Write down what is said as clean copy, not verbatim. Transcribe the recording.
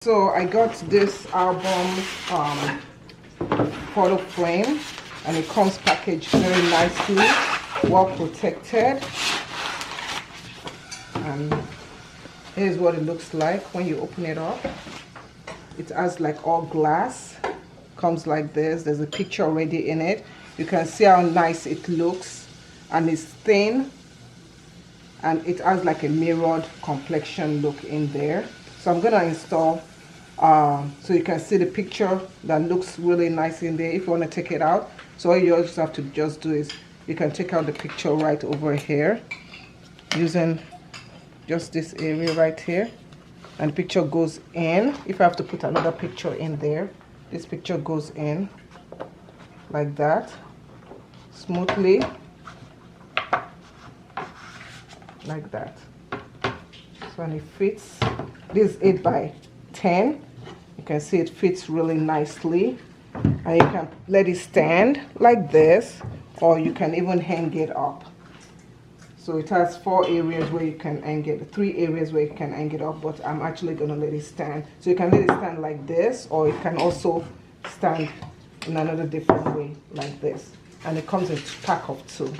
So I got this album photo frame, and it comes packaged very nicely, well protected. And here's what it looks like when you open it up. It has like all glass, comes like this. There's a picture already in it. You can see how nice it looks, and it's thin, and it has like a mirrored complexion look in there. So I'm gonna install so you can see the picture that looks really nice in there if you want to take it out. So all you just have to just do is you can take out the picture right over here using just this area right here, and the picture goes in. If I have to put another picture in there, this picture goes in like that smoothly, like that. So when it fits, this is 8 by 10. You can see it fits really nicely, and you can let it stand like this, or you can even hang it up. So it has 4 areas where you can hang it, 3 areas where you can hang it up, but I'm actually going to let it stand. So you can let it stand like this, or it can also stand in another different way like this. And it comes in a pack of 2.